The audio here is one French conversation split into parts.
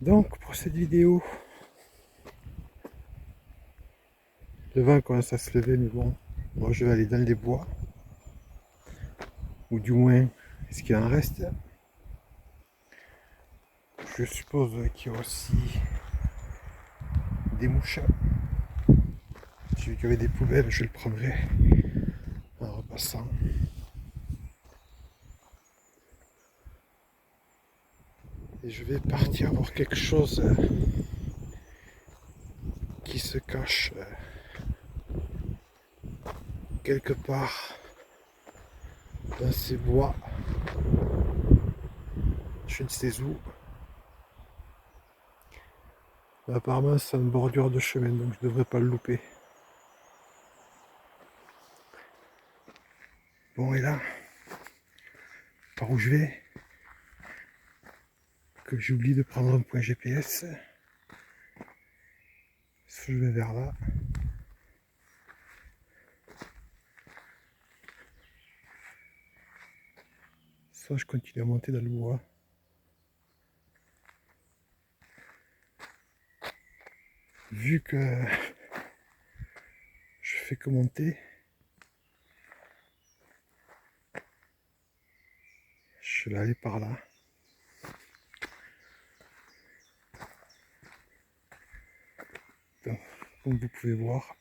Donc pour cette vidéo, le vent commence à se lever, mais bon, moi je vais aller dans les bois, ou du moins ce qu'il en reste. Je suppose qu'il y a aussi des mouches. Si j'ai vu qu'il y avait des poubelles, je le prendrai en repassant. Et je vais partir voir quelque chose qui se cache quelque part dans ces bois. Je ne sais où. Mais apparemment c'est une bordure de chemin, donc je ne devrais pas le louper. Bon, et là, par où je vais, que j'oublie de prendre un point GPS. Soit je vais vers là. Soit je continue à monter dans le bois. Vu que je fais que monter, je vais aller par là. Donc, comme vous pouvez voir,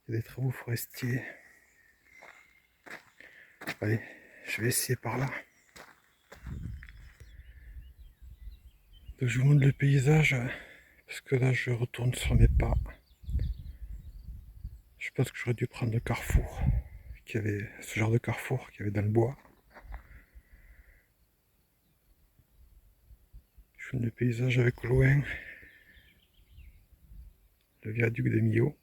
il y a des travaux forestiers. Allez, je vais essayer par là. Donc, je vous montre le paysage, parce que là je retourne sur mes pas. Je pense que j'aurais dû prendre le carrefour, ce genre de carrefour qu'il y avait dans le bois. Je filme le paysage avec au loin le viaduc de Millau,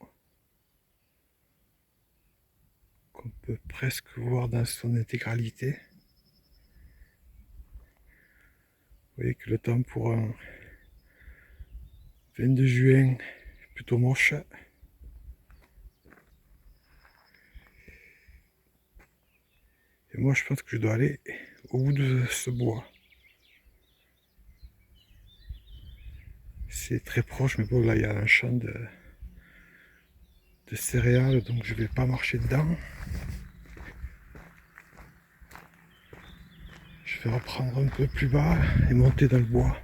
qu'on peut presque voir dans son intégralité. Vous voyez que le temps pour un 22 juin est plutôt moche. Et moi je pense que je dois aller au bout de ce bois. C'est très proche, mais bon, là il y a un champ de céréales, donc je vais pas marcher dedans. Je vais reprendre un peu plus bas et monter dans le bois.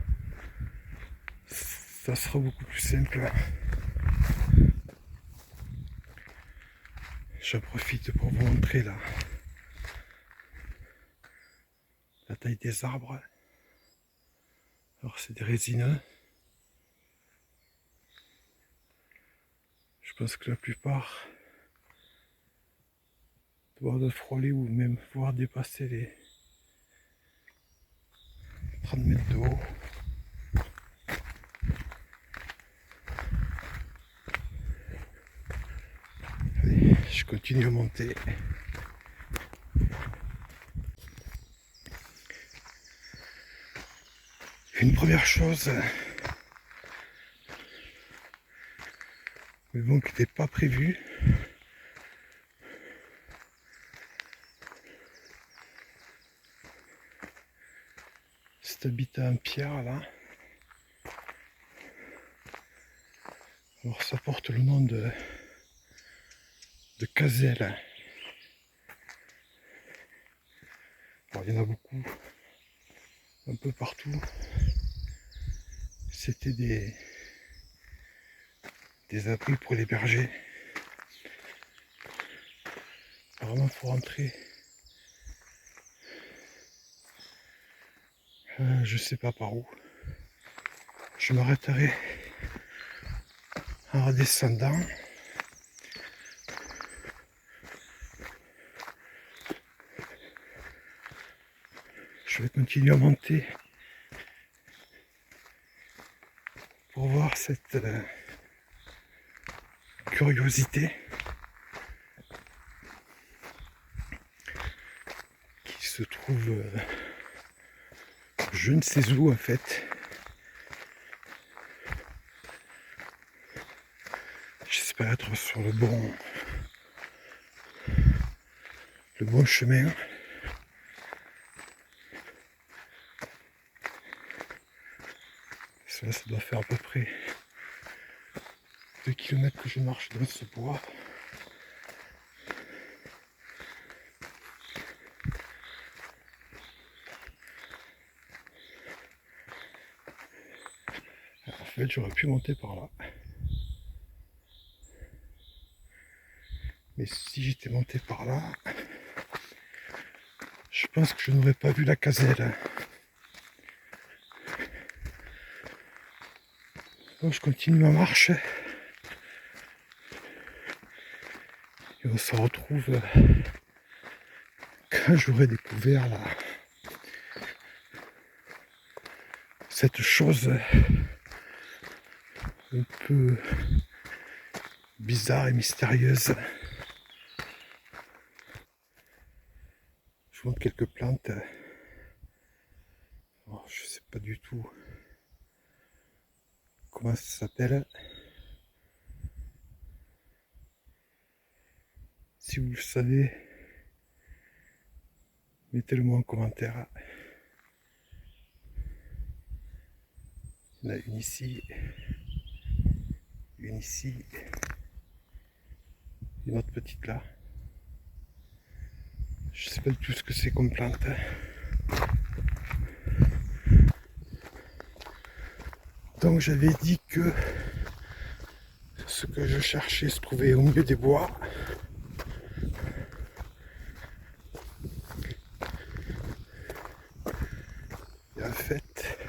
Ça sera beaucoup plus simple. J'en profite pour vous montrer la taille des arbres. Alors c'est des résineux. Je pense que la plupart doivent frôler ou même voir dépasser les 30 mètres de haut. Allez, je continue à monter. Une première chose, mais bon, qui n'était pas prévu. Cet habitat en pierre là. Alors ça porte le nom de Caselle. Alors il y en a beaucoup, un peu partout. C'était des abris pour les bergers. Vraiment pour entrer. Je sais pas par où. Je m'arrêterai en redescendant. Je vais continuer à monter pour voir cette curiosité qui se trouve je ne sais où en fait. J'espère être sur le bon chemin. Cela, ça doit faire à peu près 2 km que je marche dans ce bois. En fait, j'aurais pu monter par là. Mais si j'étais monté par là, je pense que je n'aurais pas vu la caselle. Donc je continue ma marche. Et on se retrouve quand j'aurai découvert cette chose un peu bizarre et mystérieuse. Je vous montre quelques plantes. Oh, je ne sais pas du tout comment ça s'appelle. Si vous le savez, mettez-le moi en commentaire. Il y en a une ici, une ici, une autre petite là. Je sais pas du tout ce que c'est comme plante. Donc j'avais dit que ce que je cherchais se trouvait au milieu des bois. Et en fait,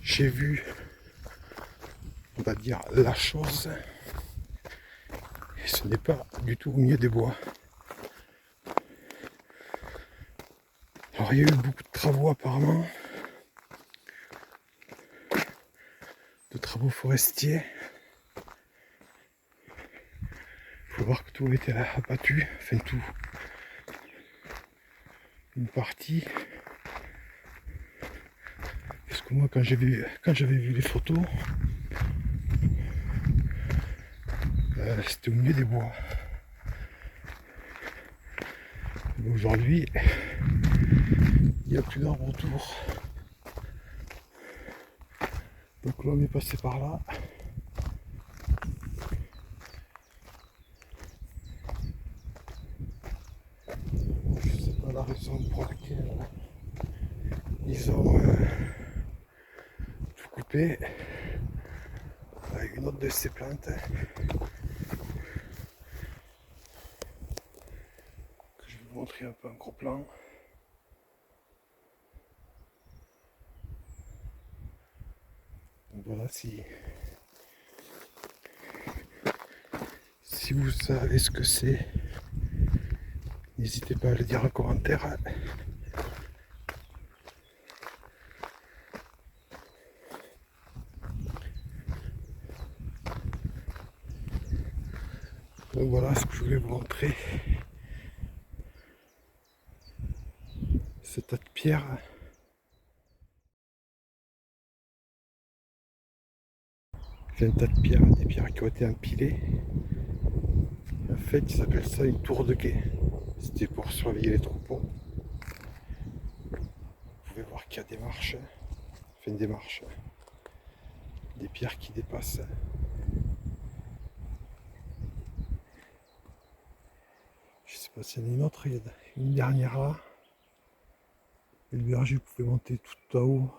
j'ai vu, on va dire, la chose. Et ce n'est pas du tout au milieu des bois. Alors il y a eu beaucoup de travaux apparemment. De travaux forestiers. Il faut voir que tout était là, abattu, enfin tout. Une partie. Parce que moi quand j'avais vu les photos, c'était au milieu des bois. Aujourd'hui, il n'y a plus d'arbres autour. Donc là on est passé par là. Je ne sais pas la raison pour laquelle ils ont tout coupé. Avec une autre de ces plantes que je vais vous montrer un peu en gros plan. Donc voilà, si vous savez ce que c'est, n'hésitez pas à le dire en commentaire. Donc voilà ce que je voulais vous montrer. Ce tas de pierres. C'est un tas de pierres, des pierres qui ont été empilées. En fait, ils appellent ça une tour de guet. C'était pour surveiller les troupeaux. Vous pouvez voir qu'il y a des marches. Enfin des marches. Des pierres qui dépassent. Je sais pas s'il y en a une autre, il y a une dernière là. Et le berger, vous pouvez monter tout à haut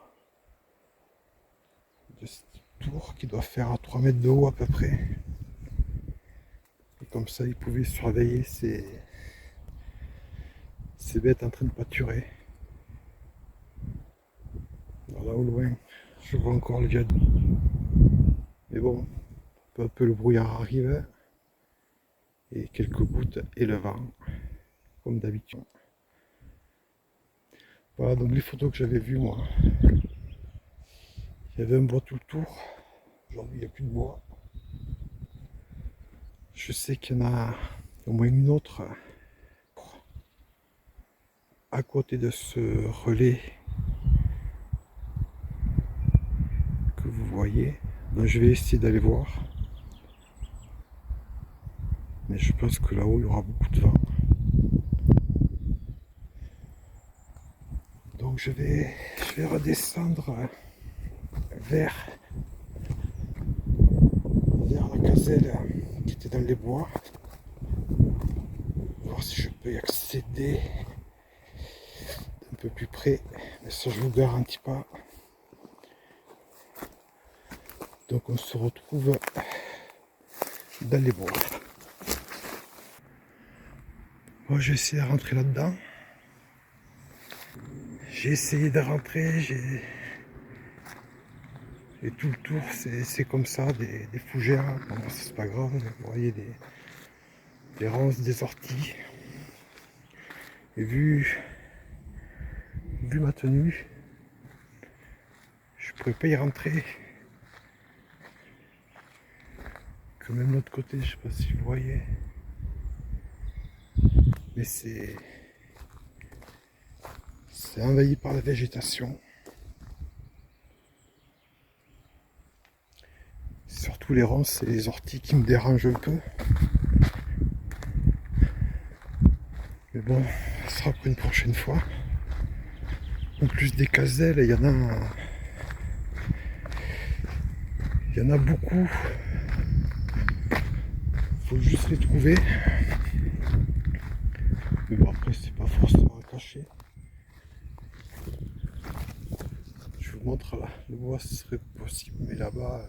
de cette tour qui doit faire à 3 mètres de haut à peu près. Et comme ça, il pouvait surveiller ces bêtes en train de pâturer. Là au loin, je vois encore le viaduc. Mais bon, peu à peu le brouillard arrive. Et quelques gouttes et le vent, comme d'habitude. Voilà donc les photos que j'avais vues moi. Il y avait un bois tout le tour. Aujourd'hui il n'y a plus de bois. Je sais qu'il y en a au moins une autre à côté de ce relais que vous voyez. Donc je vais essayer d'aller voir. Mais je pense que là-haut il y aura beaucoup de vent. Donc Donc je vais redescendre vers la caselle qui était dans les bois. Voir si je peux y accéder d'un peu plus près, mais ça je vous garantis pas. Donc on se retrouve dans les bois. Moi j'ai essayé de rentrer là-dedans. J'ai essayé de rentrer, et tout le tour c'est comme ça, des fougères. Bon, c'est pas grave, vous voyez des ronces, des orties. Et vu ma tenue, je pourrais pas y rentrer. Que même l'autre côté, je sais pas si vous voyez, mais c'est envahi par la végétation. Surtout les ronces et les orties qui me dérangent un peu. Mais bon, ça sera pour une prochaine fois. En plus des caselles, il y en a beaucoup. Faut juste les trouver. Mais bon, après c'est pas forcément caché. Je vous montre là, le bois ce serait possible, mais là-bas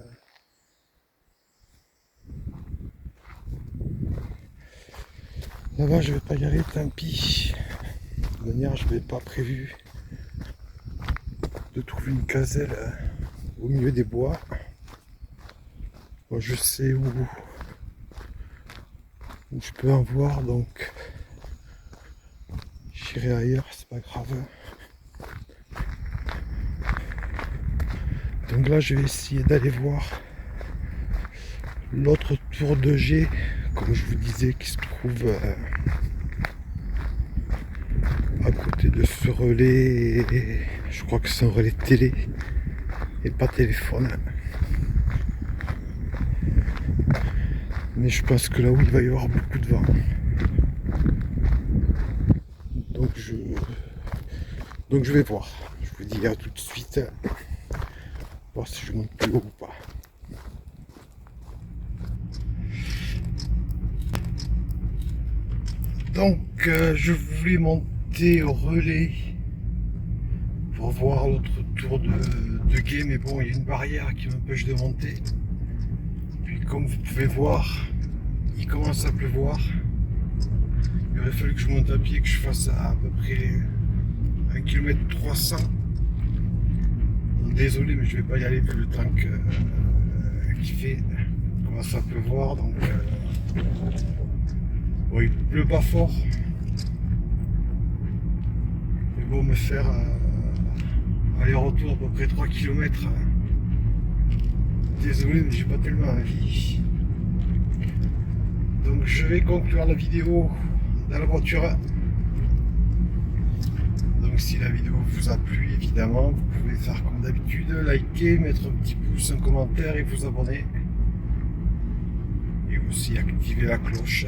je vais pas y aller, tant pis. De toute manière, je n'avais pas prévu de trouver une caselle au milieu des bois. Moi je sais où je peux en voir, donc j'irai ailleurs, c'est pas grave. Donc là je vais essayer d'aller voir l'autre tour de G, comme je vous disais, qui se trouve à côté de ce relais. Je crois que c'est un relais télé et pas téléphone. Mais je pense que là où il va y avoir beaucoup de vent. Donc je vais voir. Je vous dis à tout de suite. Voir si je monte plus haut ou pas. Donc je voulais monter au relais pour voir l'autre tour de guet, mais bon, il y a une barrière qui m'empêche de monter. Puis comme vous pouvez voir, il commence à pleuvoir. Il aurait fallu que je monte à pied, que je fasse à peu près 1 km 300. Donc, désolé, mais je vais pas y aller vu le temps qu'il fait. Il commence à pleuvoir, donc bon, il pleut pas fort. Mais bon, me faire aller-retour à peu près 3 km. Désolé, mais j'ai pas tellement envie. Donc je vais conclure la vidéo dans la voiture. Donc si la vidéo vous a plu, évidemment, vous pouvez faire comme d'habitude, liker, mettre un petit pouce, un commentaire et vous abonner. Et aussi activer la cloche.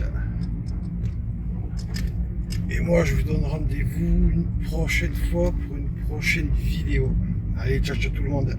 Et moi je vous donne rendez-vous une prochaine fois pour une prochaine vidéo. Allez, ciao ciao tout le monde.